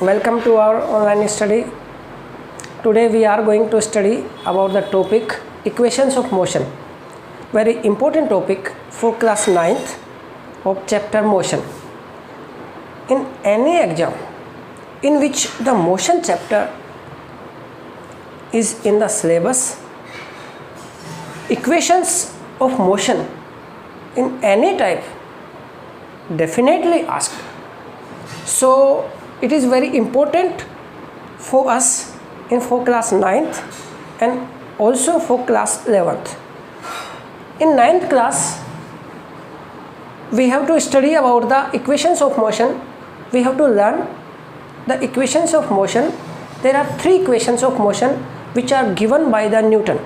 Welcome to our online study. Today we are going to study about the topic equations of motion. Very important topic for class 9th of chapter motion. In any exam in which the motion chapter is in the syllabus, equations of motion in any type definitely asked. So it is very important for us for class 9th and also for class 11th. In 9th class, we have to study about the equations of motion. We have to learn the equations of motion. There are three equations of motion which are given by the Newton.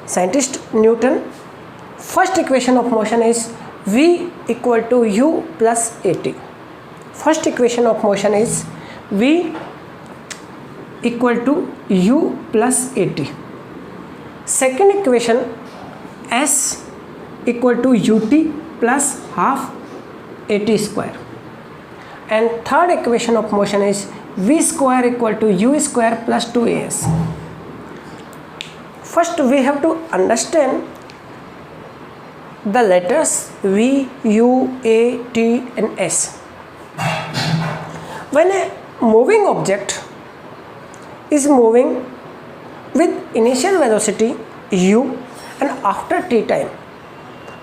Scientist Newton. First equation of motion is V equal to U plus AT. First equation of motion is V equal to U plus AT. Second equation S equal to UT plus half AT square. And third equation of motion is V square equal to U square plus 2AS. First we have to understand the letters V, U, A, T and S. When a moving object is moving with initial velocity U and after t time,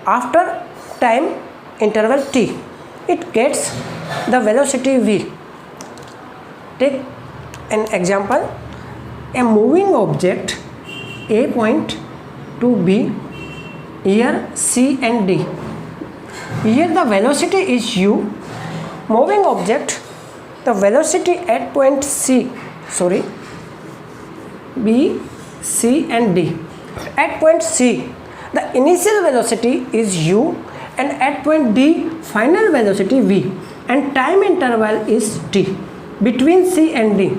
after time interval t, it gets the velocity V. Take an example, a moving object A point to B, here C and D. Here the velocity is U. Moving object, the velocity at point B, C and D. At point C, the initial velocity is U and at point D, final velocity V, and time interval is T between C and D,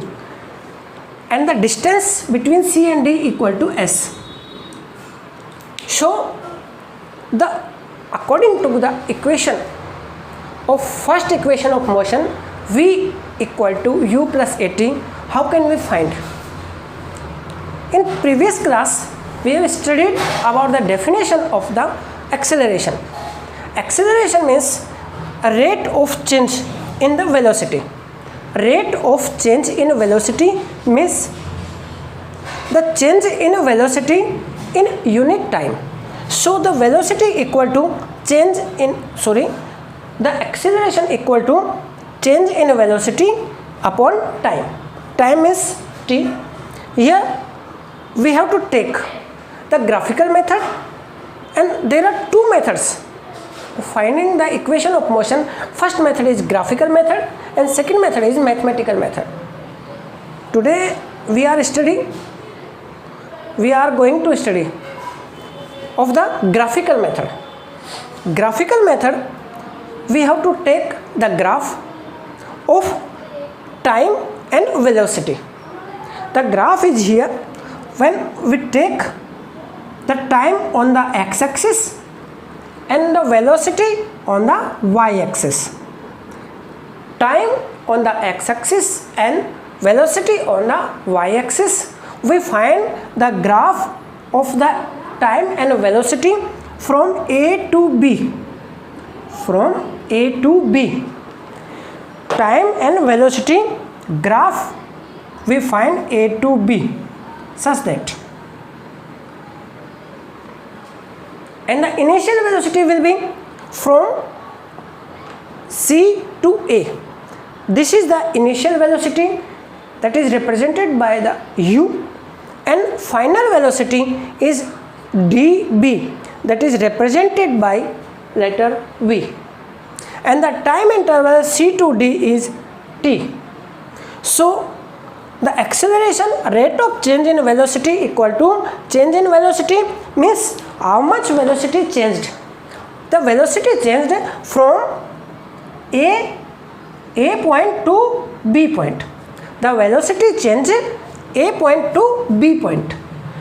and the distance between C and D equal to S. So according to the equation of first equation of motion, V equal to U plus AT, how can we find? In previous class we have studied about the definition of the acceleration. Acceleration means a rate of change in the velocity. Rate of change in velocity means the change in velocity in unit time. So the velocity equal to change in the acceleration equal to change in velocity upon time. Time is t. Here we have to take the graphical method, and there are two methods finding the equation of motion. First method is graphical method and second method is mathematical method. Today we are going to study of the graphical method. Graphical method, we have to take the graph of time and velocity. The graph is here. When we take the time on the x-axis and the velocity on the y-axis. Time on the x-axis and velocity on the y-axis. We find the graph of the time and velocity from A to B. From A to B. Time and velocity graph we find A to B, such that, and the initial velocity will be from C to A. This is the initial velocity that is represented by the U, and final velocity is dB, that is represented by letter V, and the time interval C to D is T. So the acceleration rate of change in velocity equal to change in velocity means how much velocity changed. The velocity changed from A point to B point. The velocity changed A point to B point.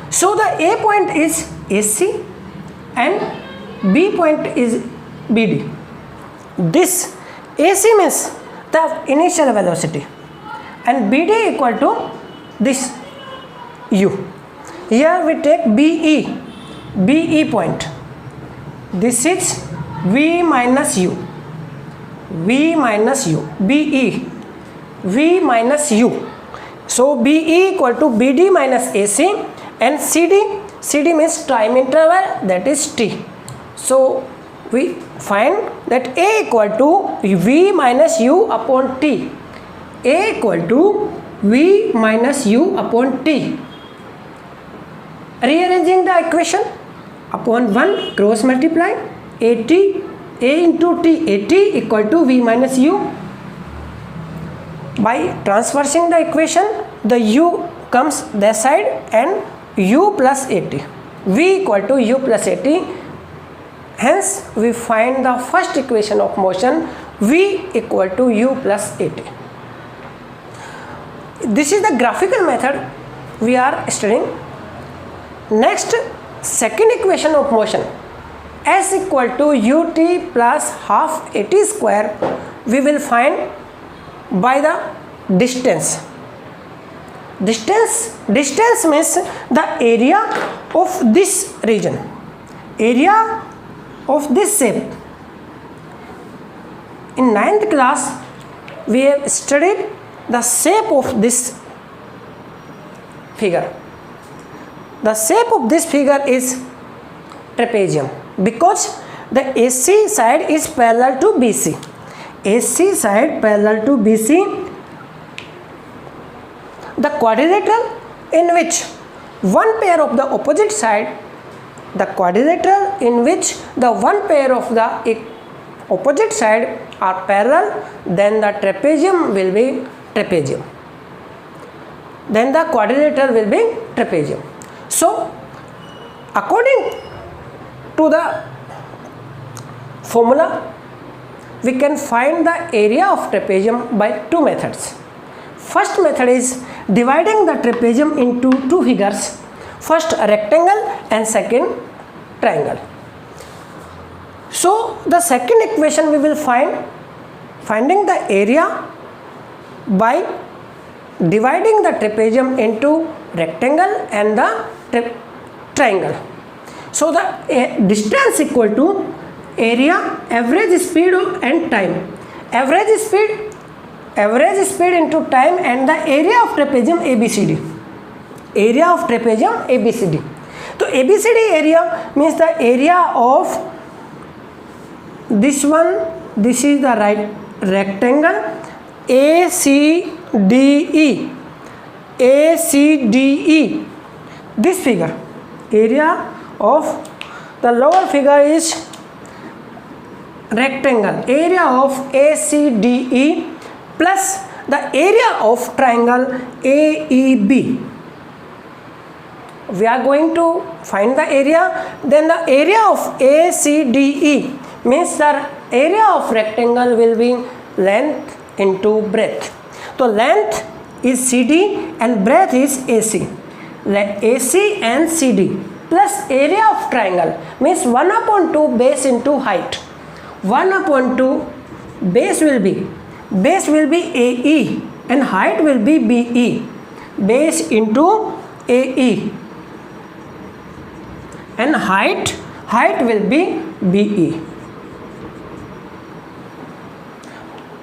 So the A point is AC and B point is BD. This AC means the initial velocity, and BD equal to this u. Here we take BE point. This is V minus u, BE, V minus u. So BE equal to BD minus AC, and CD means time interval, that is T. So we find that A equal to V minus u upon T. A equal to V minus u upon T. Rearranging the equation, upon 1 cross multiply, AT, A into T, AT equal to V minus u. By transversing the equation, the u comes that side and u plus AT, V equal to u plus AT. Hence we find the first equation of motion, V equal to u plus AT. This is the graphical method we are studying. Next, second equation of motion, S equal to ut plus half AT square, we will find by the distance. Distance means the area of this region, area of this shape. In 9th class we have studied the shape of this figure. The shape of this figure is trapezium, because the AC side is parallel to BC. AC side parallel to BC. The quadrilateral in which one pair of the opposite side, the quadrilateral in which the one pair of the opposite side are parallel, then the trapezium will be trapezium. Then the quadrilateral will be trapezium. So according to the formula, we can find the area of trapezium by two methods. First method is dividing the trapezium into two figures, first a rectangle and second triangle. So the second equation we will finding the area by dividing the trapezium into rectangle and the triangle. So the distance equal to area, average speed and time. Average speed into time, and the area of trapezium ABCD. Area of trapezium ABCD. So ABCD area means the area of this one. This is the right rectangle ACDE. This figure, area of the lower figure is rectangle, area of ACDE plus the area of triangle AEB. We are going to find the area. Then the area of ACDE means the area of rectangle will be length into breadth. So length is CD and breadth is AC. AC and CD plus area of triangle means 1/2 base into height. 1/2 base will be AE and height will be BE. Base into AE and height will be BE.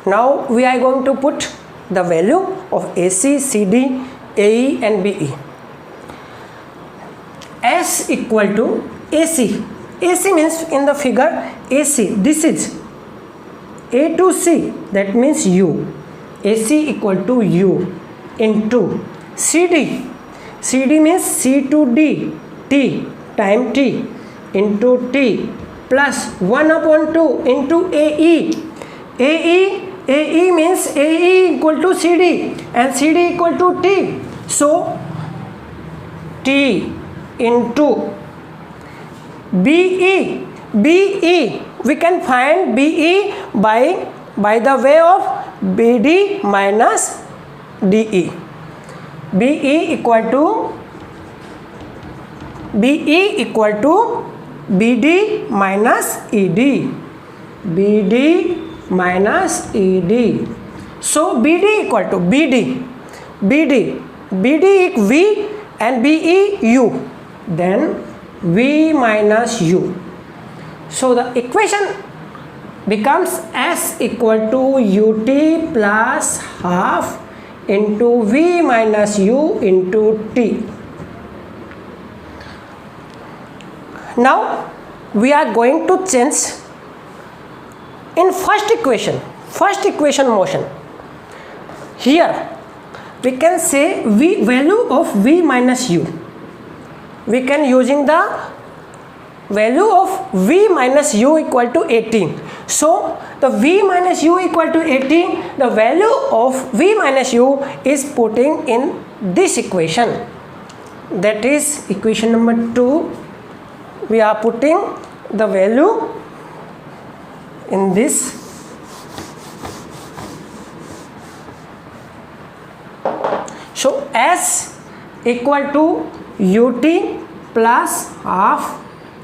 Now we are going to put the value of AC, CD, AE and BE. S equal to AC. AC means in the figure AC, this is A to C, that means U. AC equal to U into CD. CD means C to D, T, time T into T plus 1/2 into AE. AE means AE equal to CD and CD equal to T. So T into BE. We can find BE by the way of BD minus DE. BE equal to BD minus ED. BD minus ED. So BD equal to BD V and BE U, then V minus U. So the equation becomes S equal to UT plus half into V minus U into T. Now we are going to change in first equation motion. Here we can say value of V minus U. We can using the value of V minus U equal to 18. So the V minus U equal to 18, the value of V minus U is putting in this equation. That is equation number 2. We are putting the value in this. So S equal to UT plus half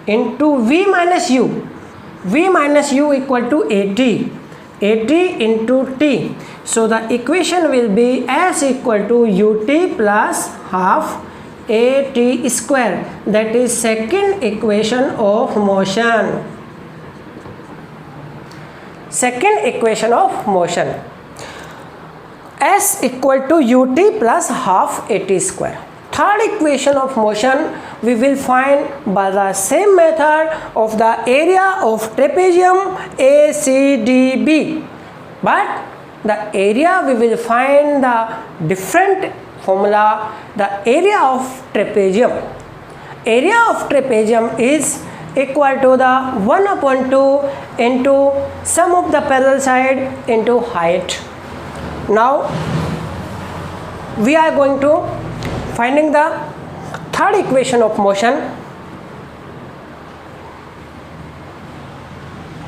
into V minus U. V minus U equal to 80 into T. So the equation will be S equal to UT plus half AT square. That is second equation of motion. Second equation of motion. S equal to UT plus half AT square. Third equation of motion we will find by the same method of the area of trapezium ACDB. But the area we will find the different formula. The area of trapezium. Area of trapezium is equal to the 1/2 into sum of the parallel side into height. Now we are going to finding the third equation of motion.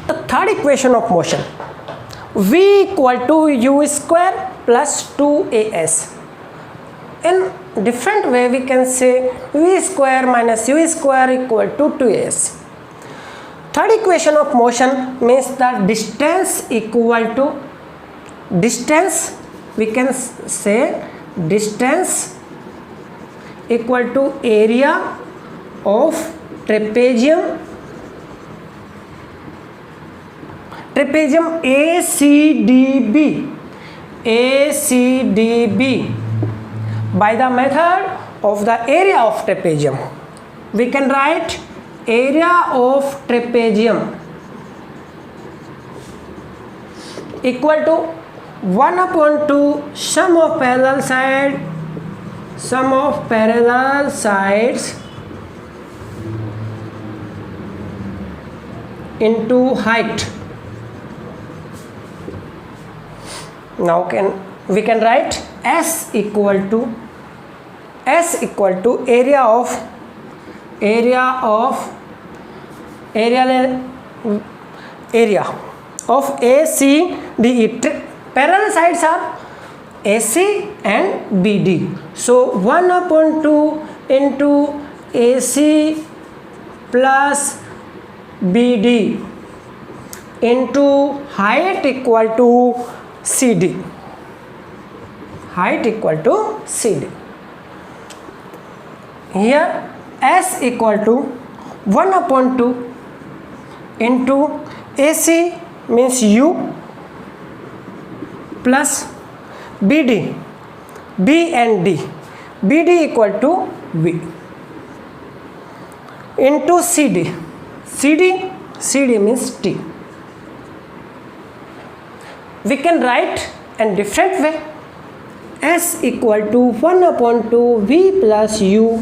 The third equation of motion, V equal to U square plus 2AS. In different way we can say V square minus U square equal to 2AS. Third equation of motion means the distance equal to distance. We can say distance equal to area of trapezium ACDB by the method of the area of trapezium. We can write area of trapezium equal to 1/2 sum of parallel sides into height. Now we can write S equal to area of ACDE. Parallel sides are AC and BD. So 1/2 into AC plus BD into height equal to CD. Height equal to CD. Here S equal to 1/2 into AC means U plus BD, B and D, BD equal to V into CD, CD means T. We can write in different way. S equal to 1/2 V plus U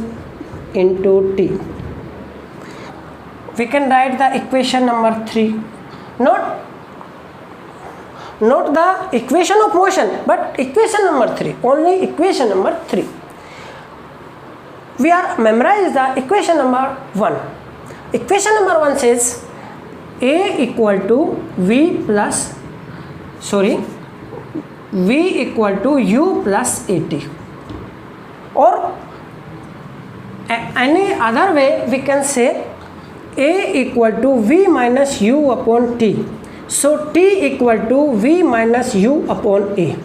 into T. We can write the equation number 3. Not the equation of motion, but equation number 3. Only equation number 3. We are memorize the equation number 1. Equation number 1 says A equal to V equal to U plus AT. Or any other way we can say A equal to V minus U upon T. So t equal to v minus u upon a.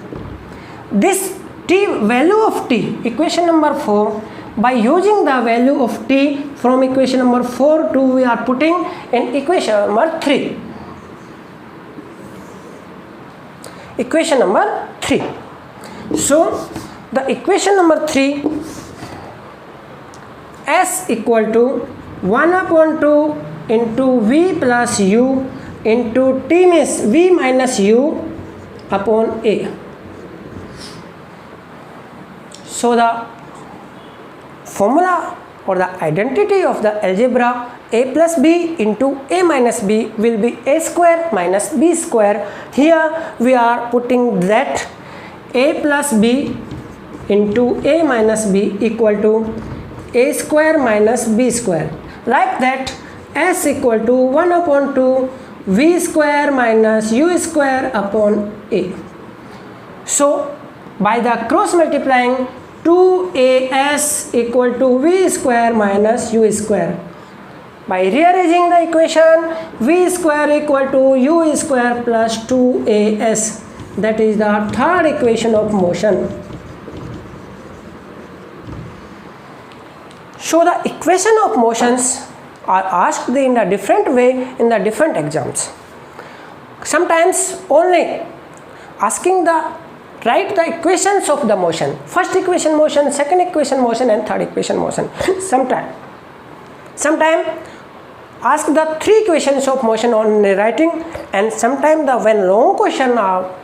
This t, value of t, equation number 4, by using the value of t from equation number 4 to we are putting in equation number 3. Equation number 3. So the equation number 3, s equal to 1 upon 2 into v plus u into t means v minus u upon a. So the formula or the identity of the algebra a plus b into a minus b will be a square minus b square. Here we are putting that a plus b into a minus b equal to a square minus b square. Like that, s equal to 1 upon 2 v square minus u square upon a. So by the cross multiplying, 2as equal to v square minus u square. By rearranging the equation, v square equal to u square plus 2as. That is the third equation of motion. So the equation of motions are asked in a different way in the different exams. Sometimes only asking the write the equations of the motion, first equation motion, second equation motion and third equation motion. Sometime ask the three equations of motion on writing, and sometime the when long question are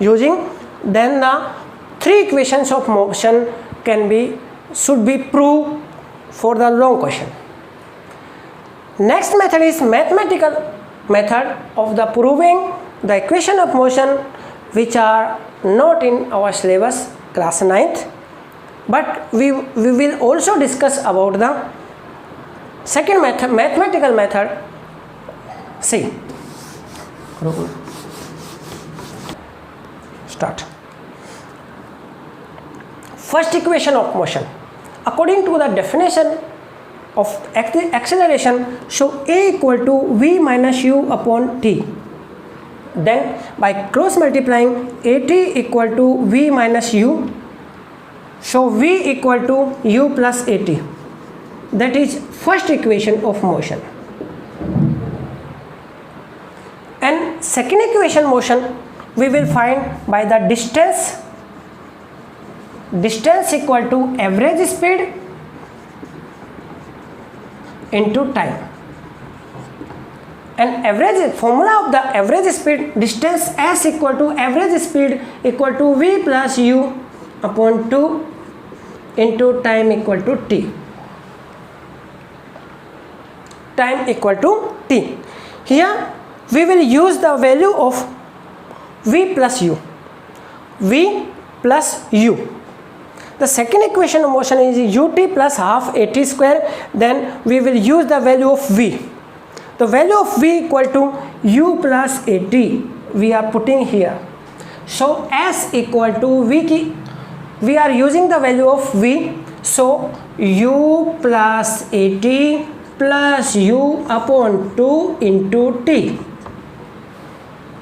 using, then the three equations of motion should be proved for the long question. Next method is mathematical method of the proving the equation of motion, which are not in our syllabus class 9th, but we will also discuss about the second method, mathematical method. See, start. First equation of motion, according to the definition of acceleration, so a equal to v minus u upon t. Then by cross multiplying, at equal to v minus u, so v equal to u plus at. That is first equation of motion. And second equation motion we will find by the distance equal to average speed into time. And average formula of the average speed, distance s equal to average speed equal to v plus u upon 2 into time equal to t. Time equal to t. Here we will use the value of v plus u. V plus u. The second equation of motion is ut plus half at square. Then we will use the value of v. The value of v equal to u plus at we are putting here. So s equal to v, we are using the value of v. So u plus at plus u upon 2 into t.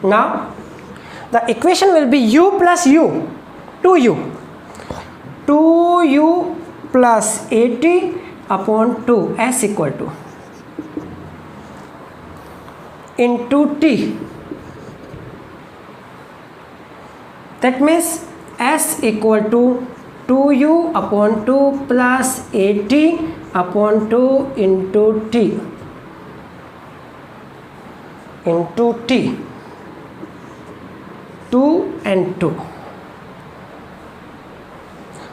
Now the equation will be u plus u, 2u. 2u plus at upon 2 s equal to into t. That means s equal to 2u upon 2 plus at upon 2 into t. Into t. 2 and 2.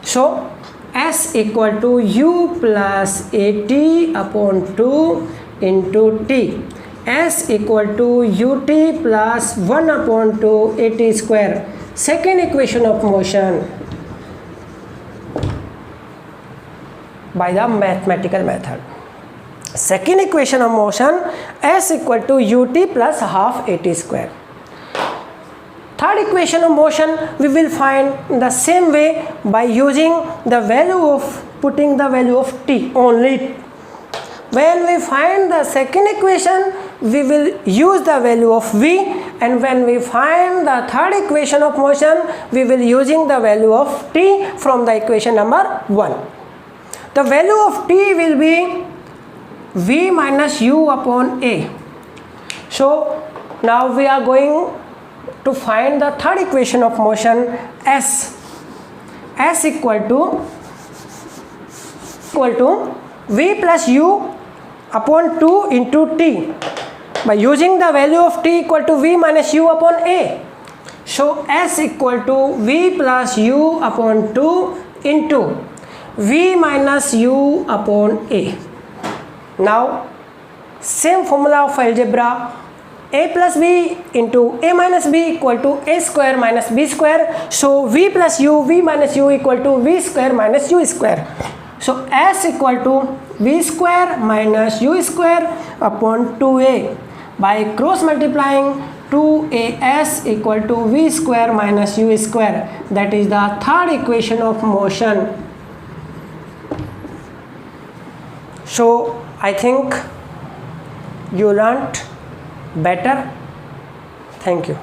So s equal to u plus at upon 2 into t. S equal to ut plus 1 upon 2 at square. Second equation of motion by the mathematical method. Second equation of motion, s equal to ut plus half at square. Third equation of motion we will find the same way by using the value of putting the value of t only. When we find the second equation, we will use the value of v, and when we find the third equation of motion, we will using the value of t from the equation number 1. The value of t will be v minus u upon a. So now we are going to find the third equation of motion, s equal to v plus u upon 2 into t, by using the value of t equal to v minus u upon a. So s equal to v plus u upon 2 into v minus u upon a. Now same formula of algebra, a plus b into a minus b equal to a square minus b square. So v plus u, v minus u equal to v square minus u square. So s equal to v square minus u square upon 2a. By cross multiplying, 2as equal to v square minus u square. That is the third equation of motion. So I think you learnt better. Thank you.